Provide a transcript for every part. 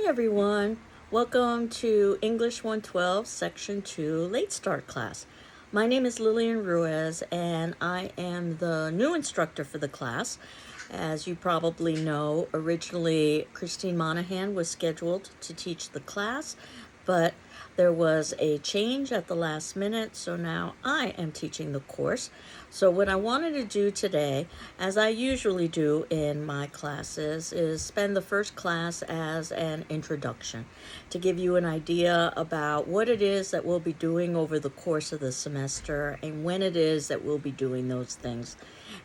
Hi everyone, welcome to English 112 Section 2 Late Start class. My name is Lillian Ruiz and I am the new instructor for the class. As you probably know, originally Christine Monahan was scheduled to teach the class, but there was a change at the last minute, so now I am teaching the course. So what I wanted to do today, as I usually do in my classes, is spend the first class as an introduction to give you an idea about what it is that we'll be doing over the course of the semester and when it is that we'll be doing those things.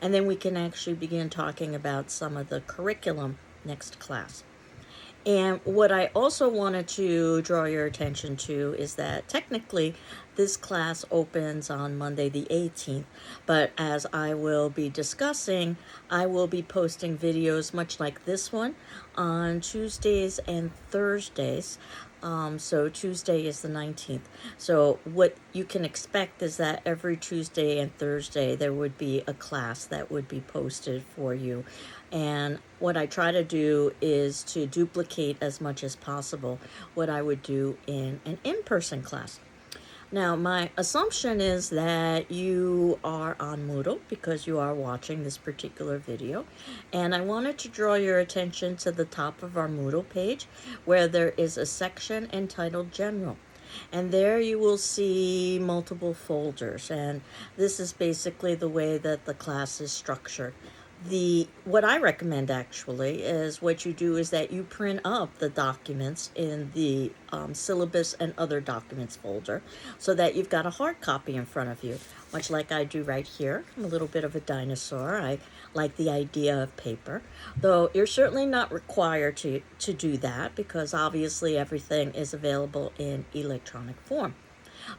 And then we can actually begin talking about some of the curriculum next class. And what I also wanted to draw your attention to is that technically this class opens on Monday the 18th, but as I will be discussing, I will be posting videos much like this one on Tuesdays and Thursdays. So Tuesday is the 19th. So what you can expect is that every Tuesday and Thursday there would be a class that would be posted for you. And what I try to do is to duplicate as much as possible what I would do in an in-person class. Now, my assumption is that you are on Moodle because you are watching this particular video. And I wanted to draw your attention to the top of our Moodle page where there is a section entitled General. And there you will see multiple folders. And this is basically the way that the class is structured. What I recommend actually is what you do is that you print up the documents in the syllabus and other documents folder so that you've got a hard copy in front of you, much like I do right here. I'm a little bit of a dinosaur. I like the idea of paper, though you're certainly not required to do that because obviously everything is available in electronic form.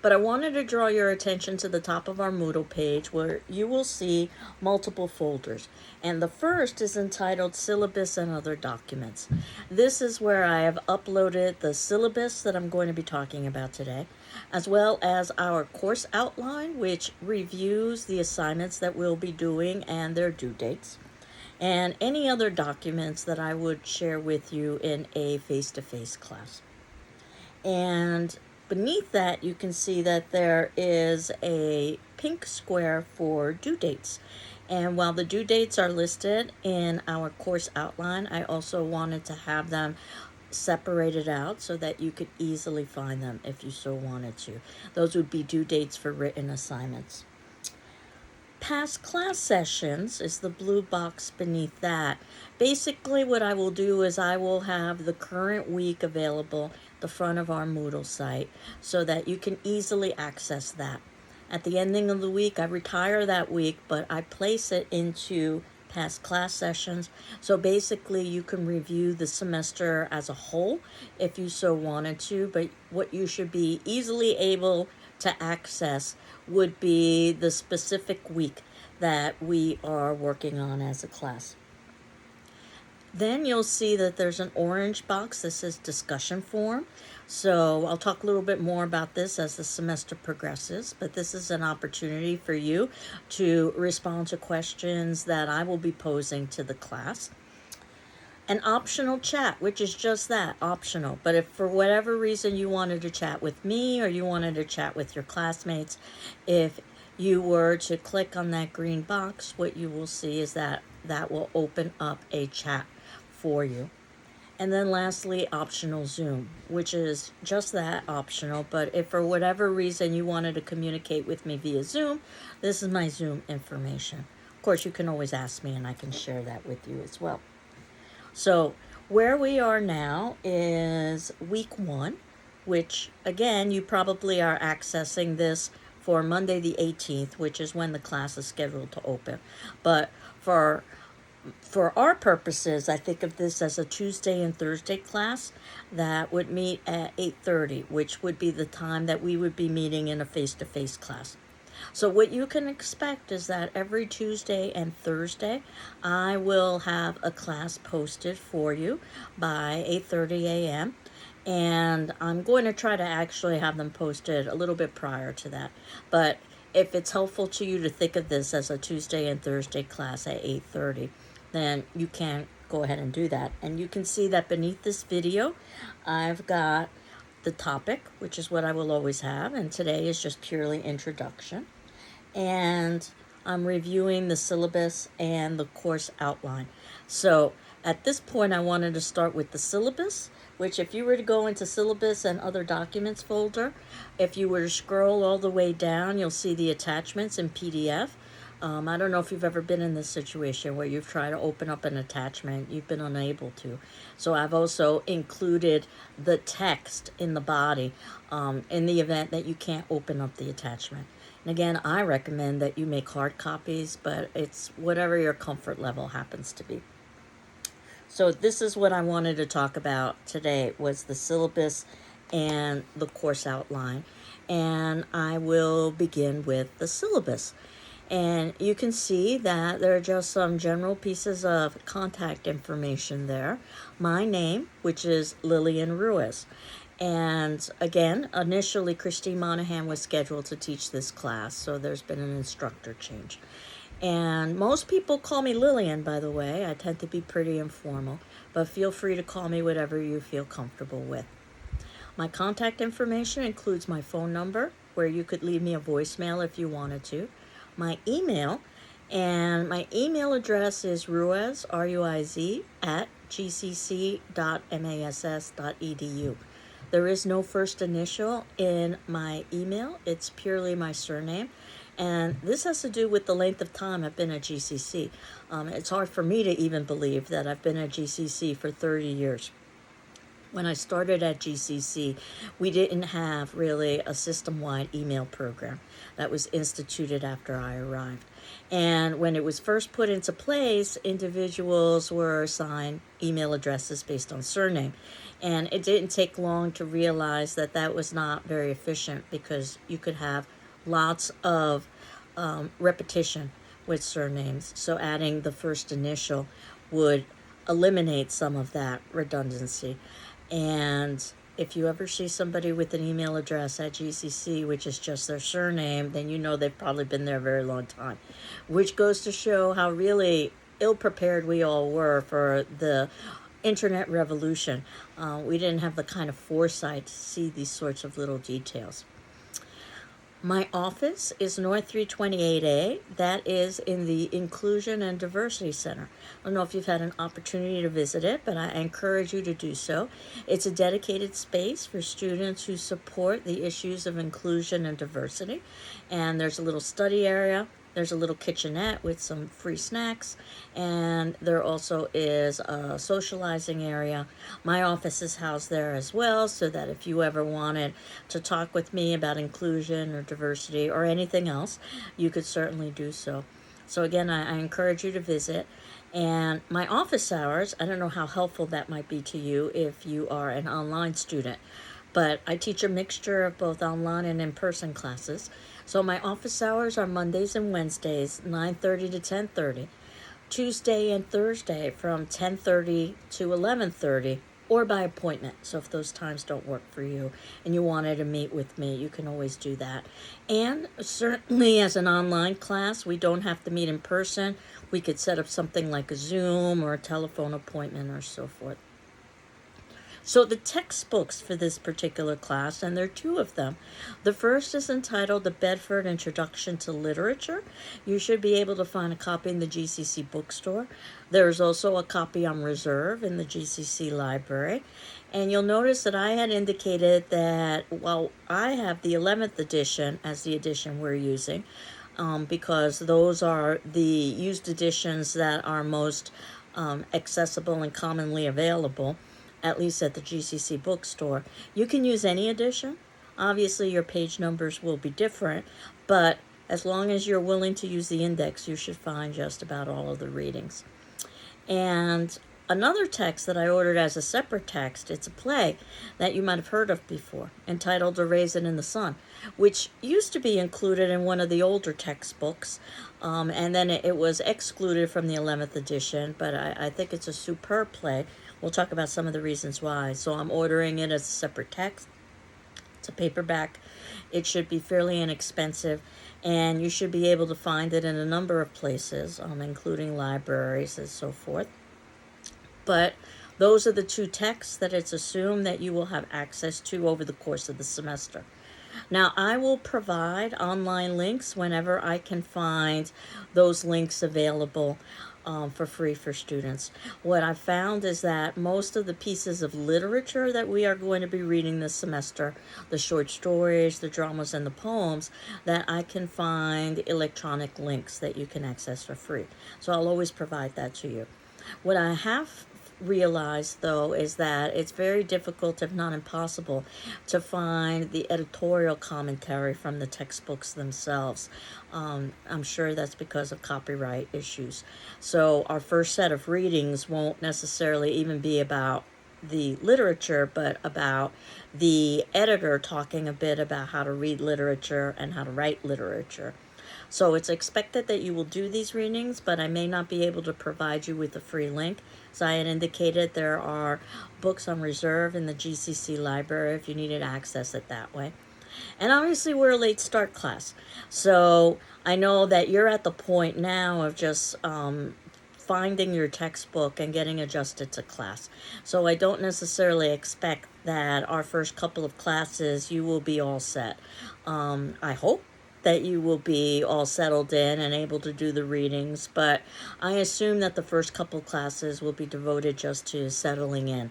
But I wanted to draw your attention to the top of our Moodle page where you will see multiple folders. And the first is entitled Syllabus and Other Documents. This is where I have uploaded the syllabus that I'm going to be talking about today, as well as our course outline, which reviews the assignments that we'll be doing and their due dates, and any other documents that I would share with you in a face-to-face class. And beneath that, you can see that there is a pink square for due dates. And while the due dates are listed in our course outline, I also wanted to have them separated out so that you could easily find them if you so wanted to. Those would be due dates for written assignments. Past class sessions is the blue box beneath that. Basically what I will do is I will have the current week available at the front of our Moodle site so that you can easily access that. At the ending of the week, I retire that week, but I place it into past class sessions. So basically you can review the semester as a whole if you so wanted to, but what you should be easily able to access would be the specific week that we are working on as a class. Then you'll see that there's an orange box that says discussion forum. So I'll talk a little bit more about this as the semester progresses, but this is an opportunity for you to respond to questions that I will be posing to the class. An optional chat, which is just that, optional. But if for whatever reason you wanted to chat with me or you wanted to chat with your classmates, if you were to click on that green box, what you will see is that that will open up a chat for you. And then lastly, optional Zoom, which is just that, optional. But if for whatever reason you wanted to communicate with me via Zoom, this is my Zoom information. Of course, you can always ask me and I can share that with you as well. So where we are now is week 1, which again, you probably are accessing this for Monday the 18th, which is when the class is scheduled to open. But for our purposes, I think of this as a Tuesday and Thursday class that would meet at 8:30, which would be the time that we would be meeting in a face-to-face class. So what you can expect is that every Tuesday and Thursday, I will have a class posted for you by 8:30 a.m. And I'm going to try to actually have them posted a little bit prior to that. But if it's helpful to you to think of this as a Tuesday and Thursday class at 8:30, then you can go ahead and do that. And you can see that beneath this video, I've got the topic, which is what I will always have, and today is just purely introduction. And I'm reviewing the syllabus and the course outline. So at this point, I wanted to start with the syllabus, which if you were to go into syllabus and other documents folder, if you were to scroll all the way down, you'll see the attachments in PDF. I don't know if you've ever been in this situation where you've tried to open up an attachment, you've been unable to. So I've also included the text in the body in the event that you can't open up the attachment. And again, I recommend that you make hard copies, but it's whatever your comfort level happens to be. So this is what I wanted to talk about today, was the syllabus and the course outline. And I will begin with the syllabus. And you can see that there are just some general pieces of contact information there. My name, which is Lillian Ruiz. And again, initially Christine Monahan was scheduled to teach this class, so there's been an instructor change. And most people call me Lillian, by the way. I tend to be pretty informal, but feel free to call me whatever you feel comfortable with. My contact information includes my phone number, where you could leave me a voicemail if you wanted to, my email, and my email address is ruiz, R-U-I-Z, at gcc.mass.edu. There is no first initial in my email. It's purely my surname. And this has to do with the length of time I've been at GCC. It's hard for me to even believe that I've been at GCC for 30 years. When I started at GCC, we didn't have really a system-wide email program that was instituted after I arrived. And when it was first put into place, individuals were assigned email addresses based on surname. And it didn't take long to realize that that was not very efficient, because you could have lots of repetition with surnames. So adding the first initial would eliminate some of that redundancy. And if you ever see somebody with an email address at GCC, which is just their surname, then you know they've probably been there a very long time, which goes to show how really ill-prepared we all were for the internet revolution. We didn't have the kind of foresight to see these sorts of little details. My office is North 328A. That is in the Inclusion and Diversity Center. I don't know if you've had an opportunity to visit it, but I encourage you to do so. It's a dedicated space for students who support the issues of inclusion and diversity. And there's a little study area. There's a little kitchenette with some free snacks, and there also is a socializing area. My office is housed there as well, so that if you ever wanted to talk with me about inclusion or diversity or anything else, you could certainly do so. So again, I encourage you to visit. And my office hours, I don't know how helpful that might be to you if you are an online student, but I teach a mixture of both online and in-person classes. So my office hours are Mondays and Wednesdays, 9:30 to 10:30. Tuesday and Thursday from 10:30 to 11:30, or by appointment. So if those times don't work for you and you wanted to meet with me, you can always do that. And certainly as an online class, we don't have to meet in person. We could set up something like a Zoom or a telephone appointment or so forth. So the textbooks for this particular class, and there are two of them. The first is entitled The Bedford Introduction to Literature. You should be able to find a copy in the GCC bookstore. There is also a copy on reserve in the GCC library. And you'll notice that I had indicated that, well, I have the 11th edition as the edition we're using, because those are the used editions that are most accessible and commonly available, at least at the GCC bookstore. You can use any edition. Obviously, your page numbers will be different, but as long as you're willing to use the index, you should find just about all of the readings. And another text that I ordered as a separate text, it's a play that you might have heard of before, entitled A Raisin in the Sun, which used to be included in one of the older textbooks, and then it was excluded from the 11th edition, but I think it's a superb play. We'll talk about some of the reasons why. So I'm ordering it as a separate text. It's a paperback. It should be fairly inexpensive, and you should be able to find it in a number of places, including libraries and so forth. But those are the two texts that it's assumed that you will have access to over the course of the semester. Now, I will provide online links whenever I can find those links available for free for students. What I've found is that most of the pieces of literature that we are going to be reading this semester, the short stories, the dramas, and the poems, that I can find electronic links that you can access for free. So I'll always provide that to you. What I have realized, though, is that it's very difficult, if not impossible, to find the editorial commentary from the textbooks themselves. I'm sure that's because of copyright issues. So our first set of readings won't necessarily even be about the literature, but about the editor talking a bit about how to read literature and how to write literature. So it's expected that you will do these readings, but I may not be able to provide you with a free link. As I had indicated, there are books on reserve in the GCC library if you needed to access it that way. And obviously, we're a late start class. So I know that you're at the point now of just finding your textbook and getting adjusted to class. So I don't necessarily expect that our first couple of classes you will be all set. I hope that you will be all settled in and able to do the readings, but I assume that the first couple classes will be devoted just to settling in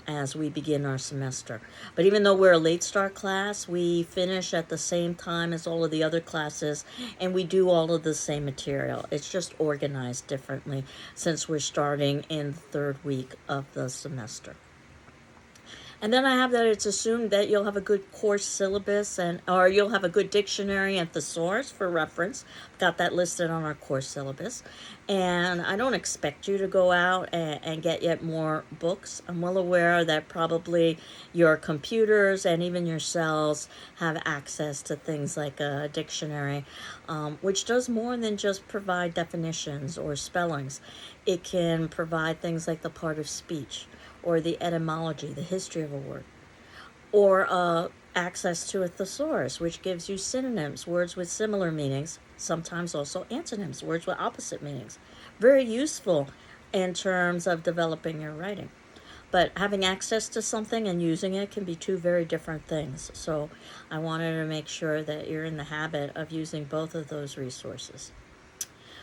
as we begin our semester. But even though we're a late start class, we finish at the same time as all of the other classes, and we do all of the same material. It's just organized differently since we're starting in the third week of the semester. And then I have that it's assumed that you'll have a good course syllabus or you'll have a good dictionary and thesaurus for reference. Got that listed on our course syllabus. And I don't expect you to go out and get yet more books. I'm well aware that probably your computers and even your cells have access to things like a dictionary, which does more than just provide definitions or spellings. It can provide things like the part of speech, or the etymology, the history of a word, or access to a thesaurus, which gives you synonyms, words with similar meanings, sometimes also antonyms, words with opposite meanings. Very useful in terms of developing your writing. But having access to something and using it can be two very different things. So I wanted to make sure that you're in the habit of using both of those resources.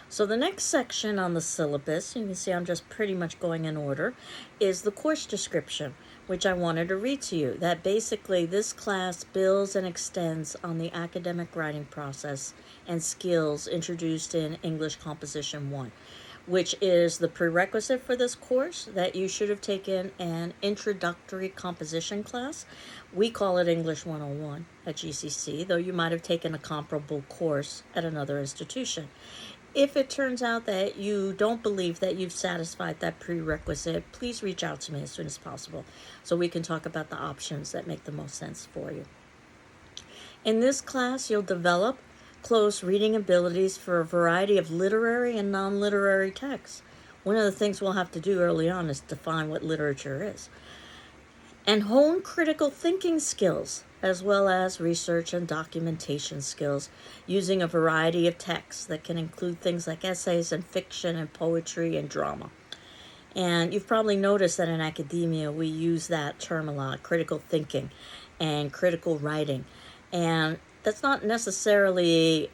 So the next section on the syllabus, you can see I'm just pretty much going in order, is the course description, which I wanted to read to you. That basically this class builds and extends on the academic writing process and skills introduced in English Composition 1, which is the prerequisite for this course that you should have taken an introductory composition class. We call it English 101 at GCC, though you might have taken a comparable course at another institution. If it turns out that you don't believe that you've satisfied that prerequisite, please reach out to me as soon as possible so we can talk about the options that make the most sense for you. In this class, you'll develop close reading abilities for a variety of literary and non-literary texts. One of the things we'll have to do early on is define what literature is. And hone critical thinking skills, as well as research and documentation skills, using a variety of texts that can include things like essays and fiction and poetry and drama. And you've probably noticed that in academia we use that term a lot, critical thinking and critical writing. And that's not necessarily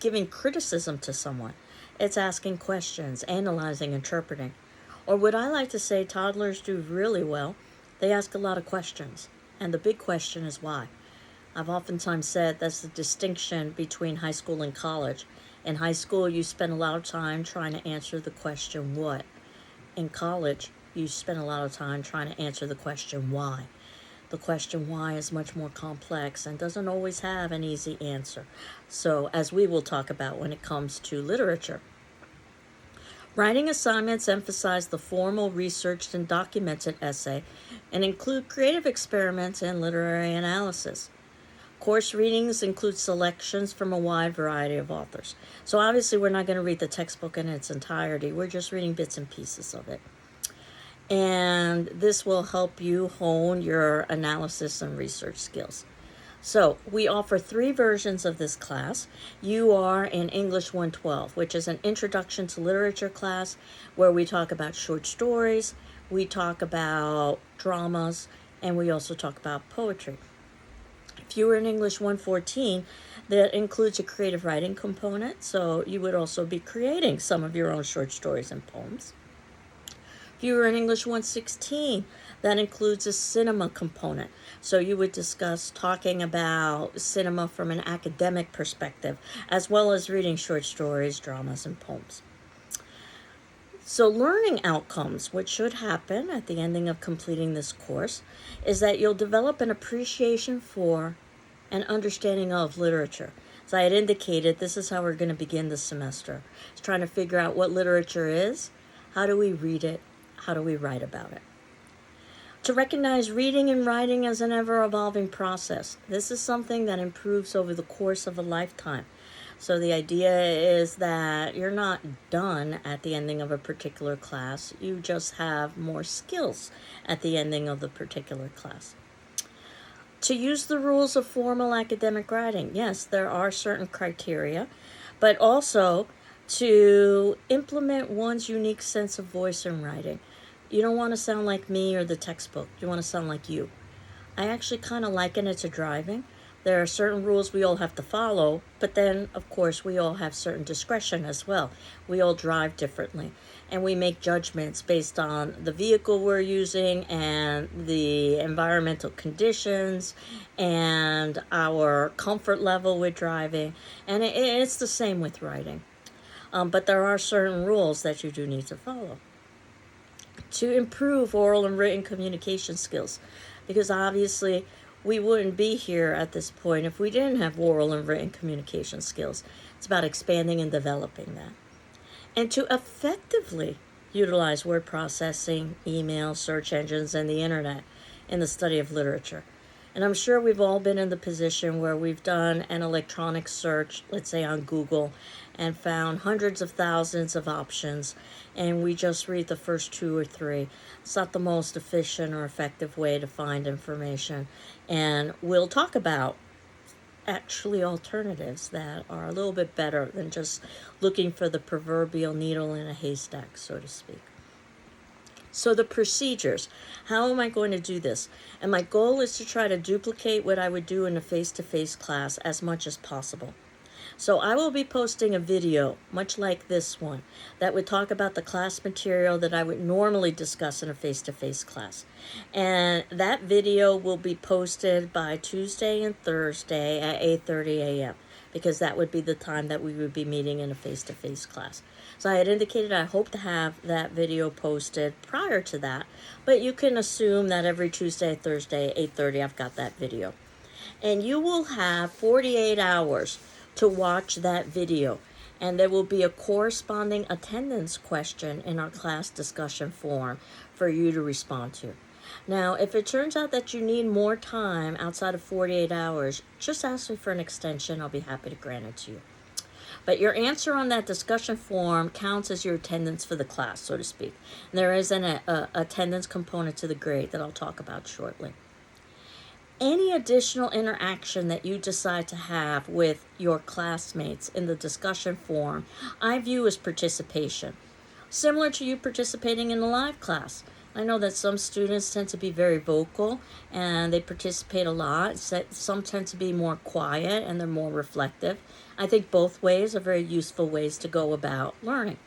giving criticism to someone. It's asking questions, analyzing, interpreting. Or what I like to say toddlers do really well, they ask a lot of questions. And the big question is why. I've oftentimes said that's the distinction between high school and college. In high school, you spend a lot of time trying to answer the question what. In college, you spend a lot of time trying to answer the question why. The question why is much more complex and doesn't always have an easy answer. So, as we will talk about when it comes to literature. Writing assignments emphasize the formal, researched, and documented essay and include creative experiments and literary analysis. Course readings include selections from a wide variety of authors. So obviously we're not going to read the textbook in its entirety. We're just reading bits and pieces of it. And this will help you hone your analysis and research skills. So we offer 3 versions of this class. You are in English 112, which is an introduction to literature class where we talk about short stories, we talk about dramas, and we also talk about poetry. If you were in English 114, that includes a creative writing component, so you would also be creating some of your own short stories and poems. If you were in English 116, that includes a cinema component. So you would discuss talking about cinema from an academic perspective, as well as reading short stories, dramas, and poems. So learning outcomes, what should happen at the ending of completing this course, is that you'll develop an appreciation for and understanding of literature. As I had indicated, this is how we're going to begin the semester. It's trying to figure out what literature is, how do we read it, how do we write about it. To recognize reading and writing as an ever-evolving process. This is something that improves over the course of a lifetime. So the idea is that you're not done at the ending of a particular class. You just have more skills at the ending of the particular class. To use the rules of formal academic writing. Yes, there are certain criteria, but also to implement one's unique sense of voice in writing. You don't want to sound like me or the textbook. You want to sound like you. I actually kind of liken it to driving. There are certain rules we all have to follow, but then, of course, we all have certain discretion as well. We all drive differently, and we make judgments based on the vehicle we're using and the environmental conditions and our comfort level with driving, and it's the same with writing. But there are certain rules that you do need to follow to improve oral and written communication skills, because obviously we wouldn't be here at this point if we didn't have oral and written communication skills. It's about expanding and developing that. And to effectively utilize word processing, email, search engines, and the internet in the study of literature. And I'm sure we've all been in the position where we've done an electronic search, let's say on Google, and found hundreds of thousands of options, and we just read the first 2 or 3. It's not the most efficient or effective way to find information. And we'll talk about actually alternatives that are a little bit better than just looking for the proverbial needle in a haystack, so to speak. So the procedures, how am I going to do this? And my goal is to try to duplicate what I would do in a face-to-face class as much as possible. So I will be posting a video, much like this one, that would talk about the class material that I would normally discuss in a face-to-face class. And that video will be posted by Tuesday and Thursday at 8:30 a.m. because that would be the time that we would be meeting in a face-to-face class. So I had indicated I hope to have that video posted prior to that, but you can assume that every Tuesday, Thursday, 8:30, I've got that video. And you will have 48 hours to watch that video, and there will be a corresponding attendance question in our class discussion forum for you to respond to. Now, if it turns out that you need more time outside of 48 hours, just ask me for an extension. I'll be happy to grant it to you. But your answer on that discussion form counts as your attendance for the class, so to speak. And there is an attendance component to the grade that I'll talk about shortly. Any additional interaction that you decide to have with your classmates in the discussion forum, I view as participation. Similar to you participating in a live class. I know that some students tend to be very vocal and they participate a lot. Some tend to be more quiet and they're more reflective. I think both ways are very useful ways to go about learning.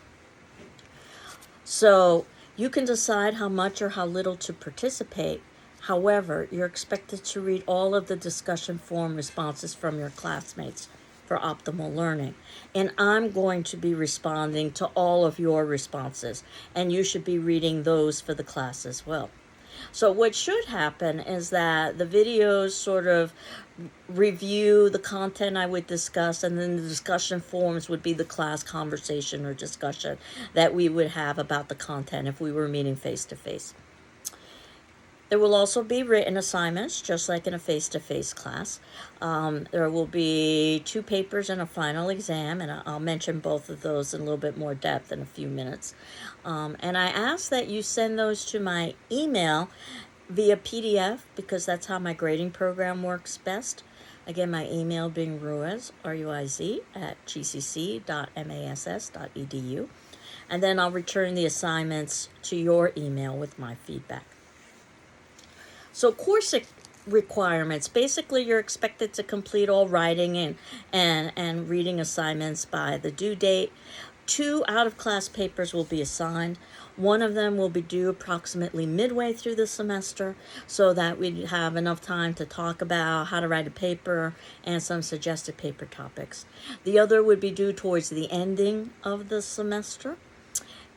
So you can decide how much or how little to participate. However, you're expected to read all of the discussion forum responses from your classmates for optimal learning. And I'm going to be responding to all of your responses, and you should be reading those for the class as well. So what should happen is that the videos sort of review the content I would discuss, and then the discussion forums would be the class conversation or discussion that we would have about the content if we were meeting face-to-face. There will also be written assignments, just like in a face-to-face class. There will be 2 papers and a final exam, and I'll mention both of those in a little bit more depth in a few minutes. And I ask that you send those to my email via PDF, because that's how my grading program works best. Again, my email being Ruiz, R-U-I-Z, at gcc.mass.edu. And then I'll return the assignments to your email with my feedback. So course requirements. Basically, you're expected to complete all writing and reading assignments by the due date. 2 out-of-class papers will be assigned. One of them will be due approximately midway through the semester so that we have enough time to talk about how to write a paper and some suggested paper topics. The other would be due towards the ending of the semester.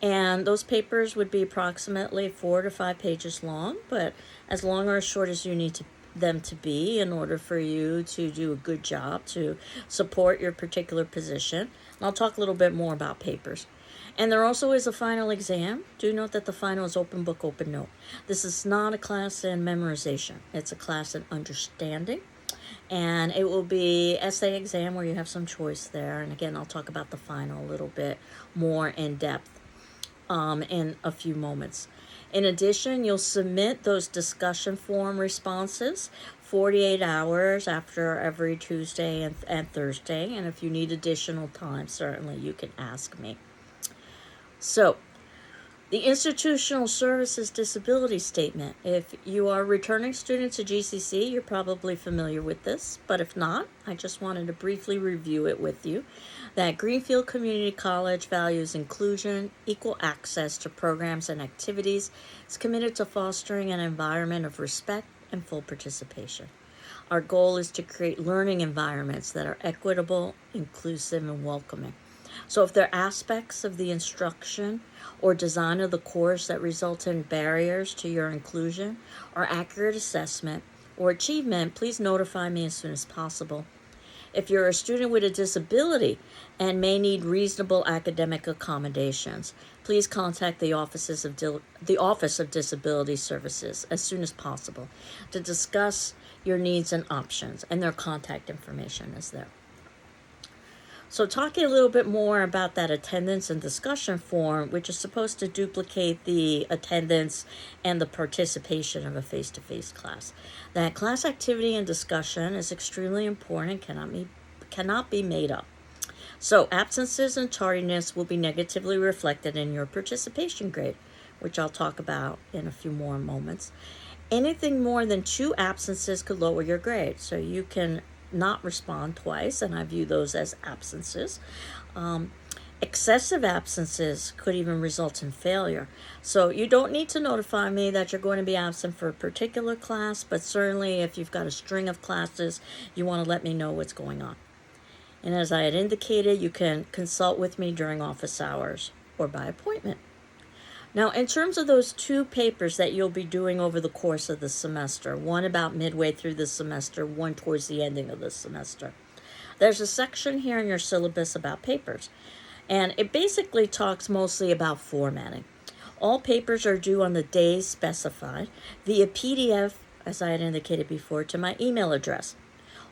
And those papers would be approximately 4 to 5 pages long, but as long or as short as you need them to be in order for you to do a good job to support your particular position. And I'll talk a little bit more about papers. And there also is a final exam. Do note that the final is open book, open note. This is not a class in memorization. It's a class in understanding. And it will be essay exam where you have some choice there. And again, I'll talk about the final a little bit more in depth in a few moments. In addition, you'll submit those discussion forum responses 48 hours after every Tuesday and Thursday. And if you need additional time, certainly you can ask me. So, the Institutional Services Disability Statement. If you are a returning student to GCC, you're probably familiar with this, but if not, I just wanted to briefly review it with you. That Greenfield Community College values inclusion, equal access to programs and activities, is committed to fostering an environment of respect and full participation. Our goal is to create learning environments that are equitable, inclusive, and welcoming. So if there are aspects of the instruction or design of the course that result in barriers to your inclusion or accurate assessment or achievement, please notify me as soon as possible. If you're a student with a disability and may need reasonable academic accommodations, please contact the Office of Disability Services as soon as possible to discuss your needs and options, and their contact information is there. So talking a little bit more about that attendance and discussion form, which is supposed to duplicate the attendance and the participation of a face-to-face class. That class activity and discussion is extremely important, cannot be made up. So absences and tardiness will be negatively reflected in your participation grade, which I'll talk about in a few more moments. Anything more than 2 absences could lower your grade, so you can not respond twice, and I view those as absences. Excessive absences could even result in failure. So you don't need to notify me that you're going to be absent for a particular class, but certainly if you've got a string of classes, you want to let me know what's going on. And as I had indicated, you can consult with me during office hours or by appointment. Now, in terms of those 2 papers that you'll be doing over the course of the semester, one about midway through the semester, one towards the ending of the semester, there's a section here in your syllabus about papers, and it basically talks mostly about formatting. All papers are due on the days specified via PDF, as I had indicated before, to my email address.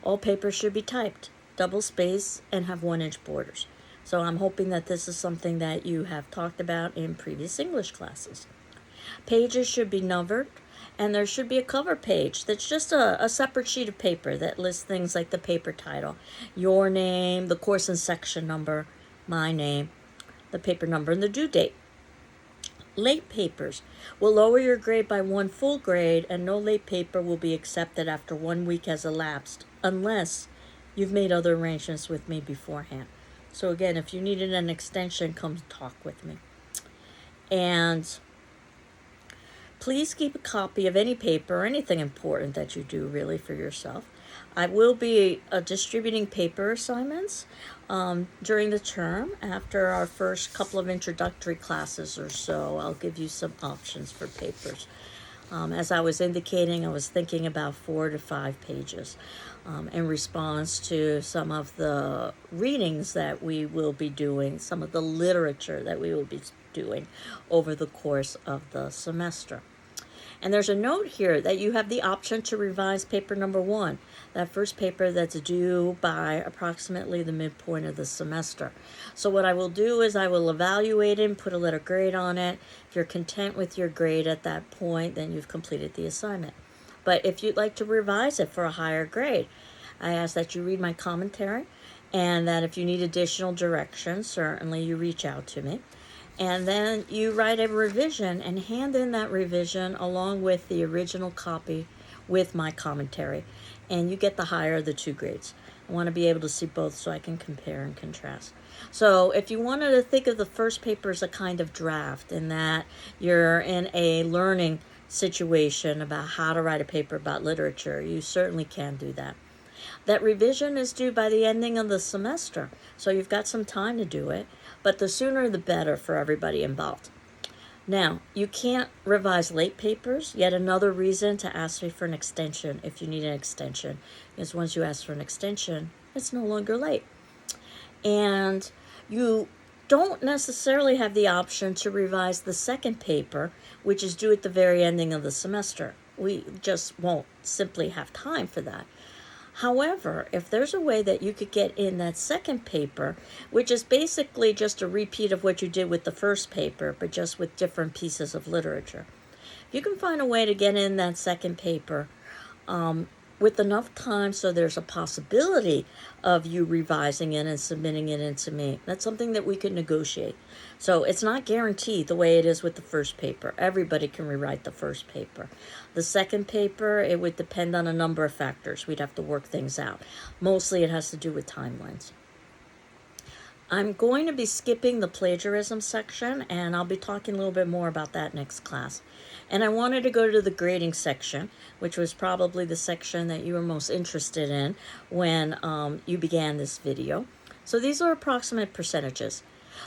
All papers should be typed, double-spaced, and have 1-inch borders. So I'm hoping that this is something that you have talked about in previous English classes. Pages should be numbered, and there should be a cover page that's just a separate sheet of paper that lists things like the paper title, your name, the course and section number, my name, the paper number, and the due date. Late papers will lower your grade by 1 full grade, and no late paper will be accepted after 1 week has elapsed unless you've made other arrangements with me beforehand. So again, if you needed an extension, come talk with me. And please keep a copy of any paper or anything important that you do really for yourself. I will be distributing paper assignments during the term. After our first couple of introductory classes or so, I'll give you some options for papers. As I was indicating, I was thinking about 4 to 5 pages in response to some of the readings that we will be doing, some of the literature that we will be doing over the course of the semester. And there's a note here that you have the option to revise paper number 1, that first paper that's due by approximately the midpoint of the semester. So what I will do is I will evaluate it and put a letter grade on it. If you're content with your grade at that point, then you've completed the assignment. But if you'd like to revise it for a higher grade, I ask that you read my commentary, and that if you need additional directions, certainly you reach out to me. And then you write a revision and hand in that revision along with the original copy with my commentary. And you get the higher of the 2 grades. I want to be able to see both so I can compare and contrast. So if you wanted to think of the first paper as a kind of draft, in that you're in a learning situation about how to write a paper about literature, you certainly can do that. That revision is due by the ending of the semester, so you've got some time to do it, but the sooner the better for everybody involved. Now, you can't revise late papers. Yet another reason to ask me for an extension if you need an extension, is once you ask for an extension, it's no longer late. And you don't necessarily have the option to revise the second paper, which is due at the very ending of the semester. We just won't simply have time for that. However, if there's a way that you could get in that second paper, which is basically just a repeat of what you did with the first paper, but just with different pieces of literature, you can find a way to get in that second paper with enough time so there's a possibility of you revising it and submitting it into me. That's something that we could negotiate. So it's not guaranteed the way it is with the first paper. Everybody can rewrite the first paper. The second paper, it would depend on a number of factors. We'd have to work things out. Mostly it has to do with timelines. I'm going to be skipping the plagiarism section, and I'll be talking a little bit more about that next class. And I wanted to go to the grading section, which was probably the section that you were most interested in when you began this video. So these are approximate percentages.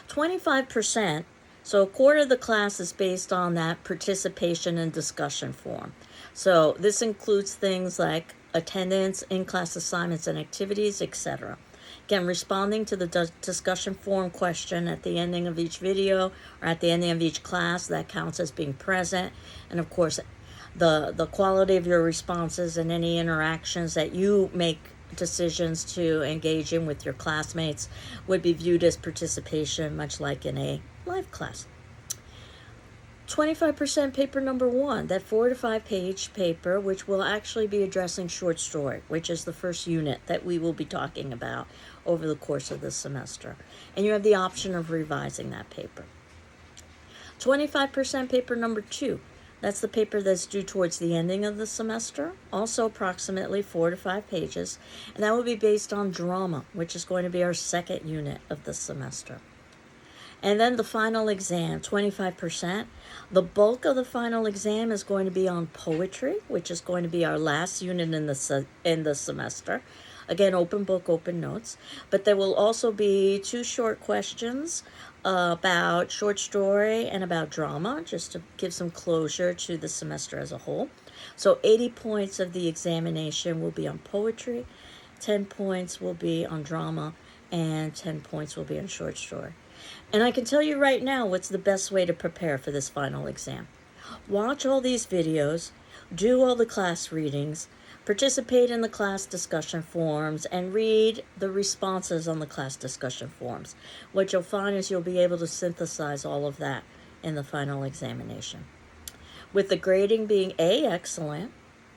25%, so a quarter of the class is based on that participation and discussion form. So this includes things like attendance, in-class assignments and activities, etc. Again, responding to the discussion forum question at the ending of each video or at the ending of each class, that counts as being present. And of course, the quality of your responses and any interactions that you make decisions to engage in with your classmates would be viewed as participation, much like in a live class. 25% paper number 1, that 4 to 5 page paper, which will actually be addressing short story, which is the first unit that we will be talking about over the course of the semester. And you have the option of revising that paper. 25% paper number 2, that's the paper that's due towards the ending of the semester, also approximately 4 to 5 pages, and that will be based on drama, which is going to be our second unit of the semester. And then the final exam, 25%. The bulk of the final exam is going to be on poetry, which is going to be our last unit in the semester. Again, open book, open notes. But there will also be 2 short questions about short story and about drama, just to give some closure to the semester as a whole. So 80 points of the examination will be on poetry, 10 points will be on drama, and 10 points will be on short story. And I can tell you right now what's the best way to prepare for this final exam. Watch all these videos, do all the class readings, participate in the class discussion forums, and read the responses on the class discussion forums. What you'll find is you'll be able to synthesize all of that in the final examination. With the grading being A, excellent,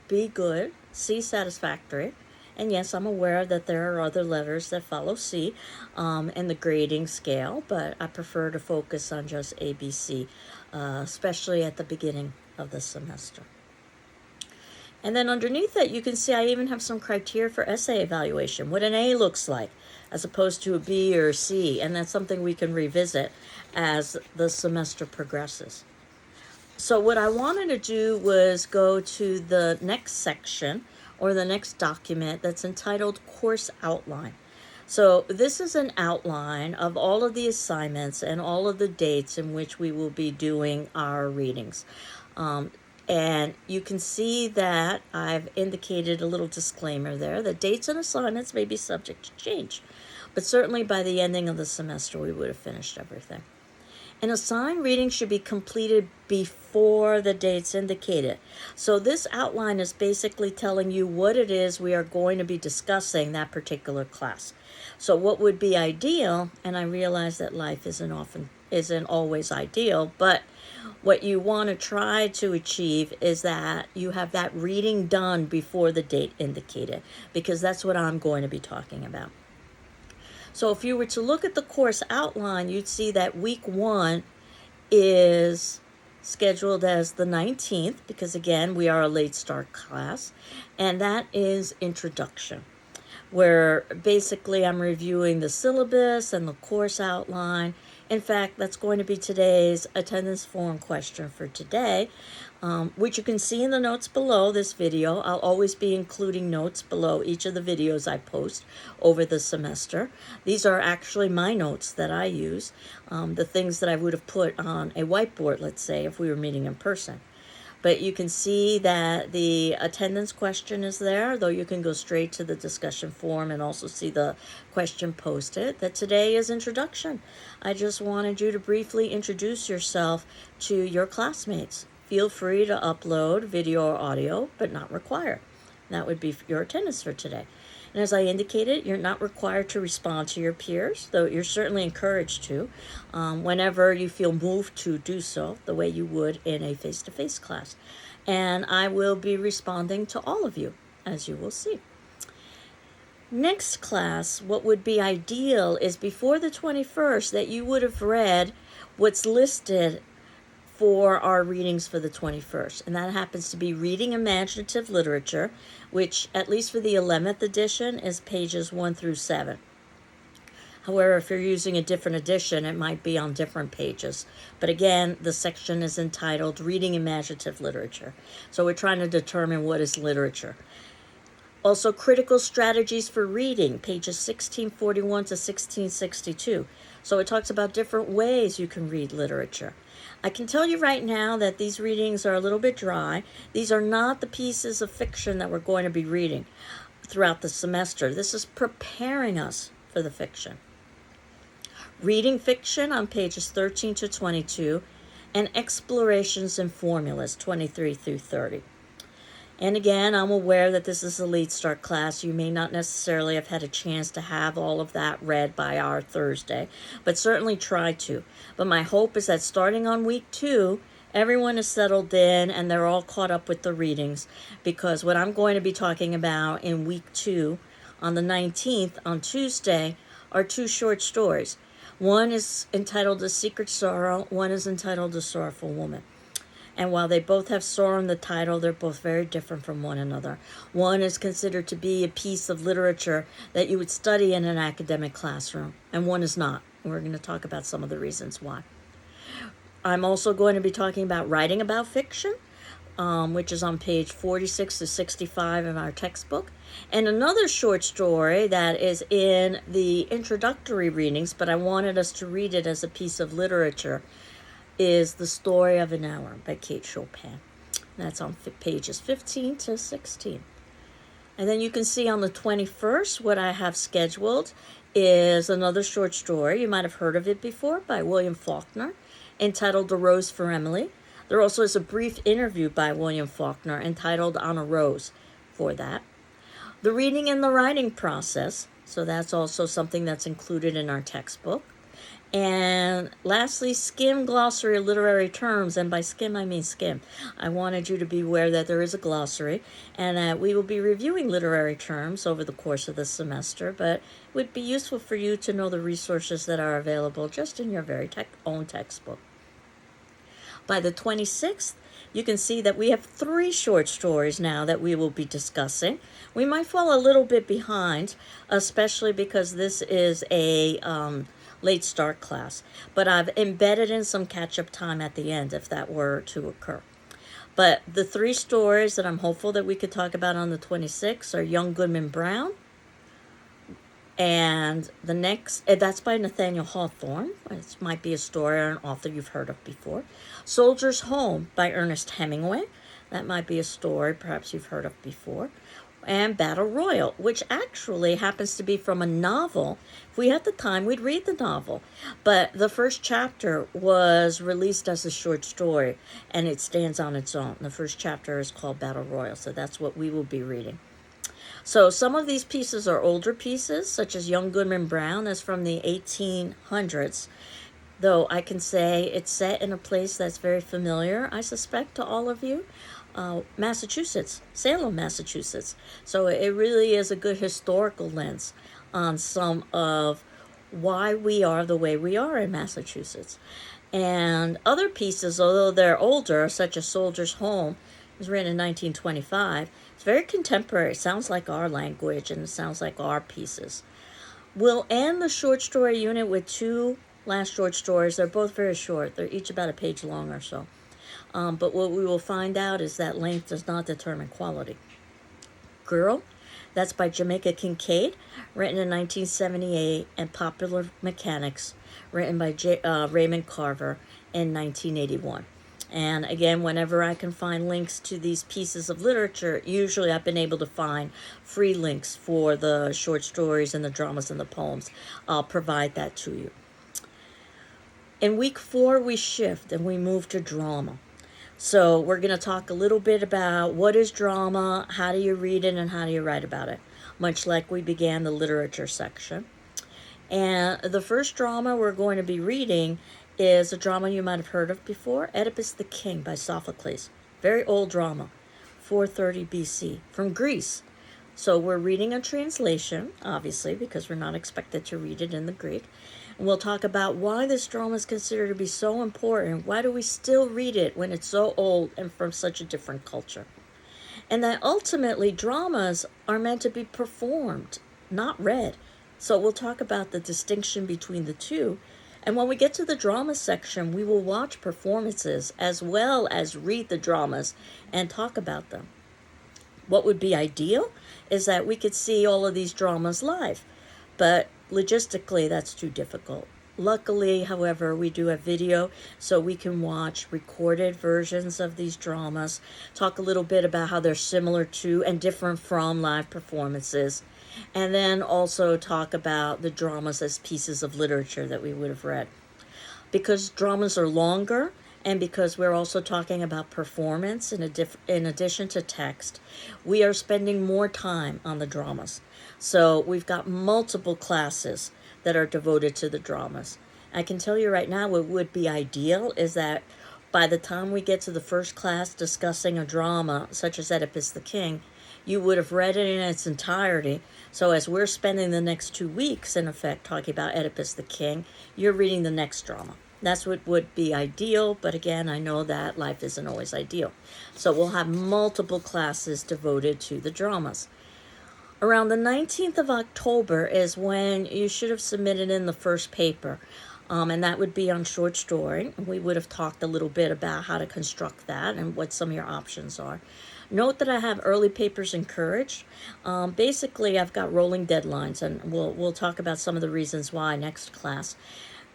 B, good, C, satisfactory, and yes, I'm aware that there are other letters that follow C in the grading scale, but I prefer to focus on just A, B, C, especially at the beginning of the semester. And then underneath that, you can see I even have some criteria for essay evaluation, what an A looks like, as opposed to a B or a C, and that's something we can revisit as the semester progresses. So what I wanted to do was go to the next section, or the next document, that's entitled Course Outline. So this is an outline of all of the assignments and all of the dates in which we will be doing our readings. And you can see that I've indicated a little disclaimer there that dates and assignments may be subject to change, but certainly by the ending of the semester we would have finished everything. An assigned reading should be completed before the dates indicated. So this outline is basically telling you what it is we are going to be discussing that particular class. So what would be ideal, and I realize that life isn't always ideal, but What you want to try to achieve is that you have that reading done before the date indicated, because that's what I'm going to be talking about. So if you were to look at the course outline, you'd see that week 1 is scheduled as the 19th, because again, we are a late start class, and that is introduction, where basically I'm reviewing the syllabus and the course outline. In fact, that's going to be today's attendance form question for today, which you can see in the notes below this video. I'll always be including notes below each of the videos I post over the semester. These are actually my notes that I use, the things that I would have put on a whiteboard, let's say, if we were meeting in person. But you can see that the attendance question is there, though you can go straight to the discussion form and also see the question posted, that today is introduction. I just wanted you to briefly introduce yourself to your classmates. Feel free to upload video or audio, but not required. That would be your attendance for today. And as I indicated, you're not required to respond to your peers, though you're certainly encouraged to, whenever you feel moved to do so, the way you would in a face-to-face class. And I will be responding to all of you, as you will see. Next class, what would be ideal is before the 21st that you would have read what's listed for our readings for the 21st, and that happens to be Reading Imaginative Literature, which, at least for the 11th edition, is pages 1 through 7. However, if you're using a different edition, it might be on different pages. But again, the section is entitled Reading Imaginative Literature. So we're trying to determine what is literature. Also, Critical Strategies for Reading, pages 1641 to 1662. So it talks about different ways you can read literature. I can tell you right now that these readings are a little bit dry. These are not the pieces of fiction that we're going to be reading throughout the semester. This is preparing us for the fiction. Reading fiction on pages 13 to 22, and Explorations and Formulas, 23 through 30. And again, I'm aware that this is a late start class. You may not necessarily have had a chance to have all of that read by our Thursday, but certainly try to. But my hope is that starting on week 2, everyone is settled in and they're all caught up with the readings, because what I'm going to be talking about in week 2 on the 19th, on Tuesday, are 2 short stories. One is entitled A Secret Sorrow, one is entitled A Sorrowful Woman. And while they both have sorrow in the title, they're both very different from one another. One is considered to be a piece of literature that you would study in an academic classroom, and one is not. And we're going to talk about some of the reasons why. I'm also going to be talking about writing about fiction, which is on page 46 to 65 of our textbook. And another short story that is in the introductory readings, but I wanted us to read it as a piece of literature, is The Story of an Hour by Kate Chopin. That's on pages 15 to 16. And then you can see on the 21st, what I have scheduled is another short story. You might have heard of it before, by William Faulkner, entitled A Rose for Emily. There also is a brief interview by William Faulkner entitled On a Rose for that. The reading and the writing process, so that's also something that's included in our textbook. And lastly, Skim Glossary of Literary Terms, and by skim I mean skim. I wanted you to be aware that there is a glossary and that we will be reviewing literary terms over the course of the semester, but it would be useful for you to know the resources that are available just in your very own textbook. By the 26th, you can see that we have 3 short stories now that we will be discussing. We might fall a little bit behind, especially because this is a late start class, but I've embedded in some catch-up time at the end if that were to occur. But the 3 stories that I'm hopeful that we could talk about on the 26th are Young Goodman Brown, and the next, that's by Nathaniel Hawthorne. It might be a story or an author you've heard of before. Soldier's Home by Ernest Hemingway. That might be a story perhaps you've heard of before. And Battle Royal, which actually happens to be from a novel. If we had the time, we'd read the novel. But the first chapter was released as a short story, and it stands on its own. The first chapter is called Battle Royal, so that's what we will be reading. So some of these pieces are older pieces, such as Young Goodman Brown, that's from the 1800s. though I can say it's set in a place that's very familiar, I suspect, to all of you. Massachusetts, Salem, Massachusetts. So it really is a good historical lens on some of why we are the way we are in Massachusetts. And other pieces, although they're older, such as Soldier's Home, was written in 1925. It's very contemporary. It sounds like our language and it sounds like our pieces. We'll end the short story unit with two last short stories. They're both very short. They're each about a page long or so. But what we will find out is that length does not determine quality. Girl, that's by Jamaica Kincaid, written in 1978, and Popular Mechanics, written by Raymond Carver in 1981. And again, whenever I can find links to these pieces of literature, usually I've been able to find free links for the short stories and the dramas and the poems. I'll provide that to you. In week 4, we shift and we move to drama. So we're going to talk a little bit about what is drama, how do you read it, and how do you write about it, much like we began the literature section. And the first drama we're going to be reading is a drama you might have heard of before, Oedipus the King by Sophocles. Very old drama, 430 BC, from Greece. So we're reading a translation, obviously, because we're not expected to read it in the Greek. And we'll talk about why this drama is considered to be so important. Why do we still read it when it's so old and from such a different culture? And that ultimately dramas are meant to be performed, not read. So we'll talk about the distinction between the two. And when we get to the drama section, we will watch performances as well as read the dramas and talk about them. What would be ideal is that we could see all of these dramas live, but logistically that's too difficult. Luckily, however, we do have video, so we can watch recorded versions of these dramas, talk a little bit about how they're similar to and different from live performances, and then also talk about the dramas as pieces of literature that we would have read. Because dramas are longer, and because we're also talking about performance in addition to text, we are spending more time on the dramas. So we've got multiple classes that are devoted to the dramas. I can tell you right now what would be ideal is that by the time we get to the first class discussing a drama such as Oedipus the King, you would have read it in its entirety. So as we're spending the next 2 weeks, in effect, talking about Oedipus the King, you're reading the next drama. That's what would be ideal, but again, I know that life isn't always ideal. So we'll have multiple classes devoted to the dramas. Around the 19th of October is when you should have submitted in the first paper, and that would be on short story. We would have talked a little bit about how to construct that and what some of your options are. Note that I have early papers encouraged. Basically, I've got rolling deadlines, and we'll talk about some of the reasons why next class.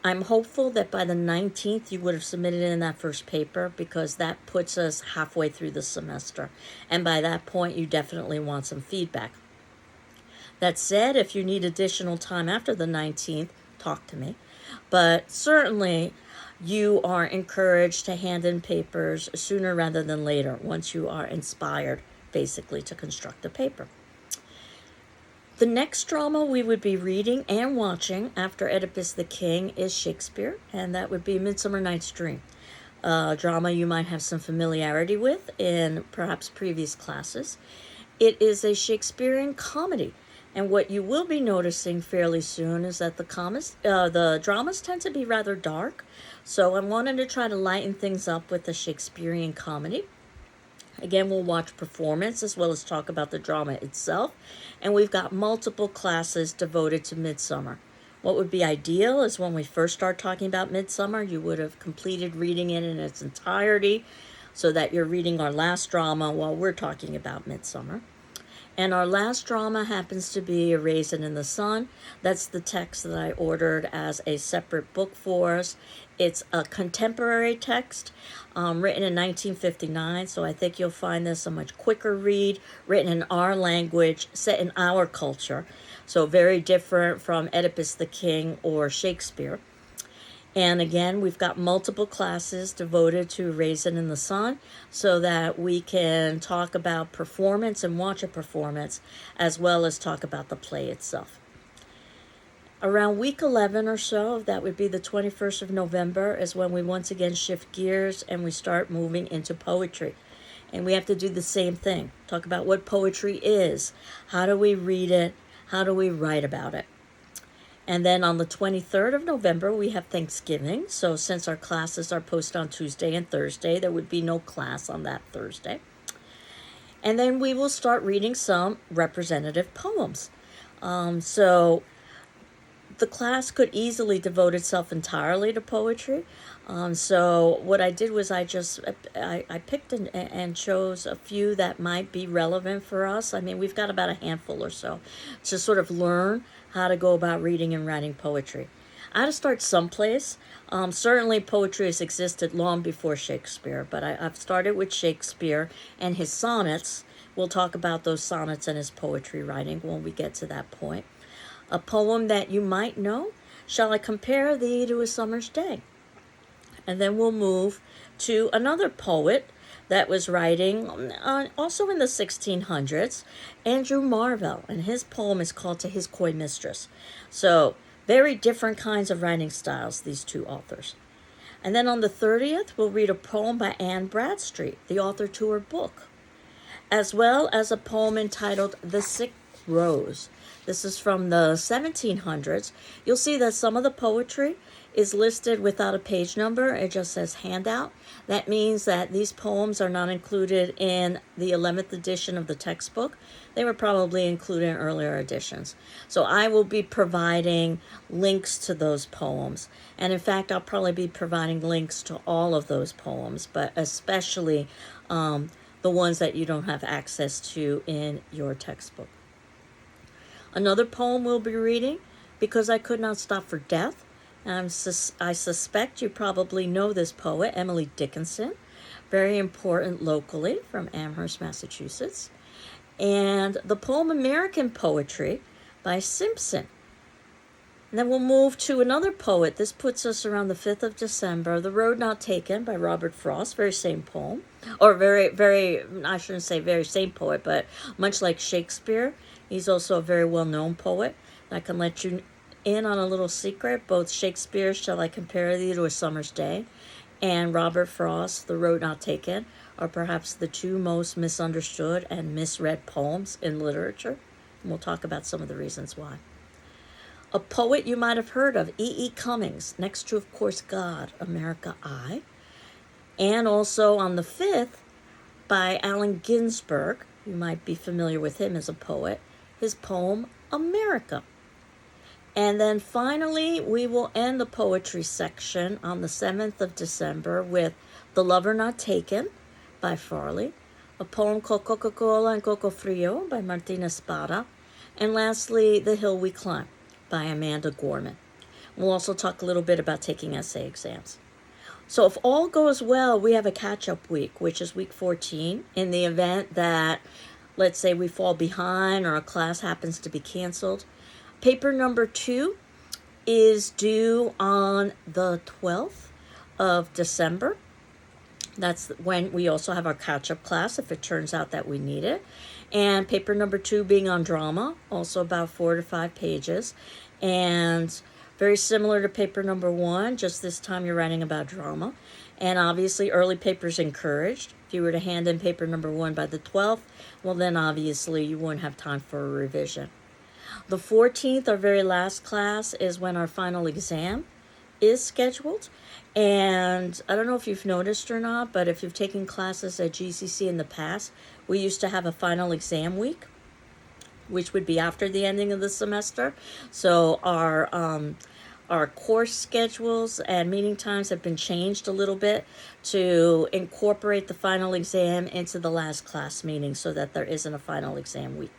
I'm hopeful that by the 19th you would have submitted in that first paper, because that puts us halfway through the semester. And by that point, you definitely want some feedback. That said, if you need additional time after the 19th, talk to me. But certainly, you are encouraged to hand in papers sooner rather than later, once you are inspired, basically, to construct a paper. The next drama we would be reading and watching after Oedipus the King is Shakespeare, and that would be Midsummer Night's Dream, a drama you might have some familiarity with in perhaps previous classes. It is a Shakespearean comedy, and what you will be noticing fairly soon is that the dramas tend to be rather dark, so I wanted to try to lighten things up with the Shakespearean comedy. Again, we'll watch performance as well as talk about the drama itself. And we've got multiple classes devoted to Midsummer. What would be ideal is when we first start talking about Midsummer, you would have completed reading it in its entirety so that you're reading our last drama while we're talking about Midsummer. And our last drama happens to be A Raisin in the Sun. That's the text that I ordered as a separate book for us. It's a contemporary text written in 1959, so I think you'll find this a much quicker read, written in our language, set in our culture. So very different from Oedipus the King or Shakespeare. And again, we've got multiple classes devoted to Raisin in the Sun so that we can talk about performance and watch a performance, as well as talk about the play itself. Around week 11 or so, that would be the 21st of November, is when we once again shift gears and we start moving into poetry. And we have to do the same thing. Talk about what poetry is. How do we read it? How do we write about it? And then on the 23rd of November, we have Thanksgiving. So since our classes are posted on Tuesday and Thursday, there would be no class on that Thursday. And then we will start reading some representative poems. So the class could easily devote itself entirely to poetry. So what I did was I picked and chose a few that might be relevant for us. I mean, we've got about a handful or so to sort of learn how to go about reading and writing poetry. I had to start someplace. Certainly poetry has existed long before Shakespeare, but I've started with Shakespeare and his sonnets. We'll talk about those sonnets and his poetry writing when we get to that point. A poem that you might know, Shall I Compare Thee to a Summer's Day? And then we'll move to another poet that was writing also in the 1600s, Andrew Marvell, and his poem is called To His Coy Mistress. So very different kinds of writing styles, these two authors. And then on the 30th, we'll read a poem by Anne Bradstreet, the author to her book, as well as a poem entitled The Sick Rose. This is from the 1700s. You'll see that some of the poetry is listed without a page number. It just says handout. That means that these poems are not included in the 11th edition of the textbook. They were probably included in earlier editions. So I will be providing links to those poems. And in fact, I'll probably be providing links to all of those poems, but especially the ones that you don't have access to in your textbook. Another poem we'll be reading, Because I Could Not Stop for Death. I suspect you probably know this poet, Emily Dickinson, very important locally from Amherst, Massachusetts. And the poem American Poetry by Simpson. And then we'll move to another poet. This puts us around the 5th of December, The Road Not Taken by Robert Frost, very same poem. Or I shouldn't say very same poet, but much like Shakespeare, he's also a very well-known poet. I can let you in on a little secret. Both Shakespeare's Shall I Compare Thee to a Summer's Day and Robert Frost's The Road Not Taken are perhaps the two most misunderstood and misread poems in literature. And we'll talk about some of the reasons why. A poet you might have heard of, E.E. Cummings, next to, of course, God, America I. And also on the 5th by Allen Ginsberg. You might be familiar with him as a poet. His poem, America. And then finally, we will end the poetry section on the 7th of December with The Lover Not Taken by Farley, a poem called Coca-Cola and Coco Frio by Martina Spada, and lastly, The Hill We Climb by Amanda Gorman. We'll also talk a little bit about taking essay exams. So if all goes well, we have a catch-up week, which is week 14, in the event that, let's say, we fall behind or a class happens to be canceled. Paper number 2 is due on the 12th of December. That's when we also have our catch-up class if it turns out that we need it. And paper number 2 being on drama, also about 4 to 5 pages. And very similar to paper number 1, just this time you're writing about drama. And obviously early papers encouraged. If you were to hand in paper number 1 by the 12th, well then obviously you wouldn't have time for a revision. The 14th, our very last class, is when our final exam is scheduled. And I don't know if you've noticed or not, but if you've taken classes at GCC in the past, we used to have a final exam week, which would be after the ending of the semester. So our course schedules and meeting times have been changed a little bit to incorporate the final exam into the last class meeting so that there isn't a final exam week.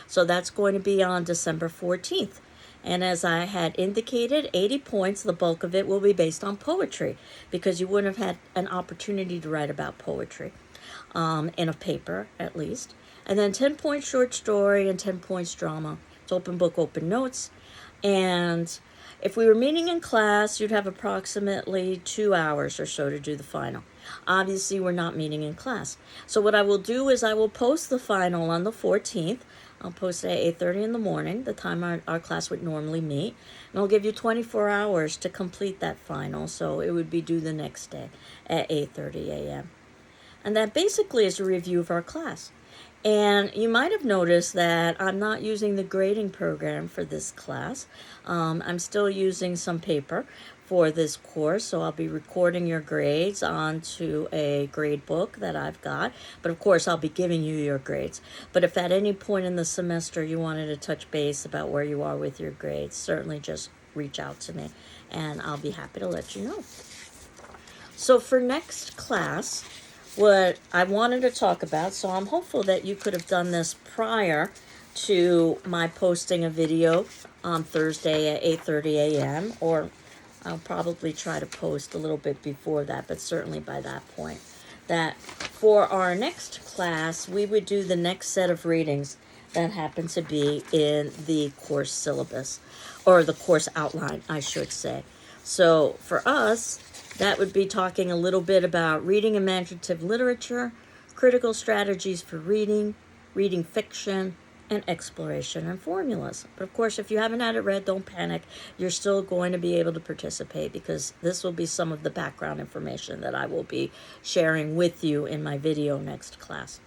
So that's going to be on December 14th. And as I had indicated, 80 points, the bulk of it will be based on poetry because you wouldn't have had an opportunity to write about poetry in a paper, at least. And then 10 points short story and 10 points drama. It's open book, open notes. And if we were meeting in class, you'd have approximately 2 hours or so to do the final. Obviously, we're not meeting in class. So what I will do is I will post the final on the 14th. I'll post it at 8:30 in the morning, the time our class would normally meet. And I'll give you 24 hours to complete that final, so it would be due the next day at 8:30 a.m. And that basically is a review of our class. And you might have noticed that I'm not using the grading program for this class. I'm still using some paper for this course, so I'll be recording your grades onto a grade book that I've got. But of course, I'll be giving you your grades. But if at any point in the semester you wanted to touch base about where you are with your grades, certainly just reach out to me and I'll be happy to let you know. So for next class, what I wanted to talk about, so I'm hopeful that you could have done this prior to my posting a video on Thursday at 8:30 a.m. or I'll probably try to post a little bit before that, but certainly by that point, that for our next class, we would do the next set of readings that happen to be in the course syllabus, or the course outline, I should say. So for us, that would be talking a little bit about reading imaginative literature, critical strategies for reading, reading fiction, and exploration and formulas. But of course, if you haven't had it read, don't panic. You're still going to be able to participate because this will be some of the background information that I will be sharing with you in my video next class.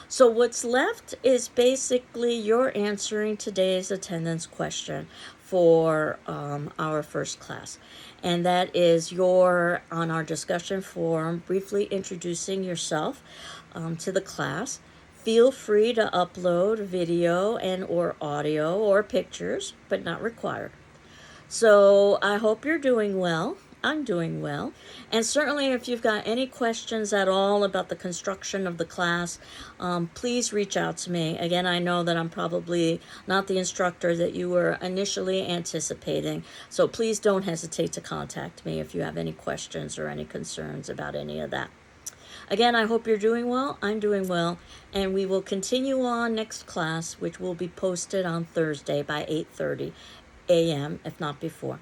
So what's left is basically you're answering today's attendance question for our first class. And that is you're on our discussion forum, briefly introducing yourself to the class. Feel free to upload video and or audio or pictures, but not required. So I hope you're doing well. I'm doing well. And certainly if you've got any questions at all about the construction of the class, please reach out to me. Again, I know that I'm probably not the instructor that you were initially anticipating, so please don't hesitate to contact me if you have any questions or any concerns about any of that. Again, I hope you're doing well. I'm doing well. And we will continue on next class, which will be posted on Thursday by 8:30 a.m., if not before.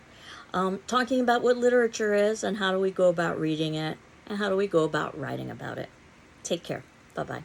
Talking about what literature is and how do we go about reading it and how do we go about writing about it. Take care. Bye-bye.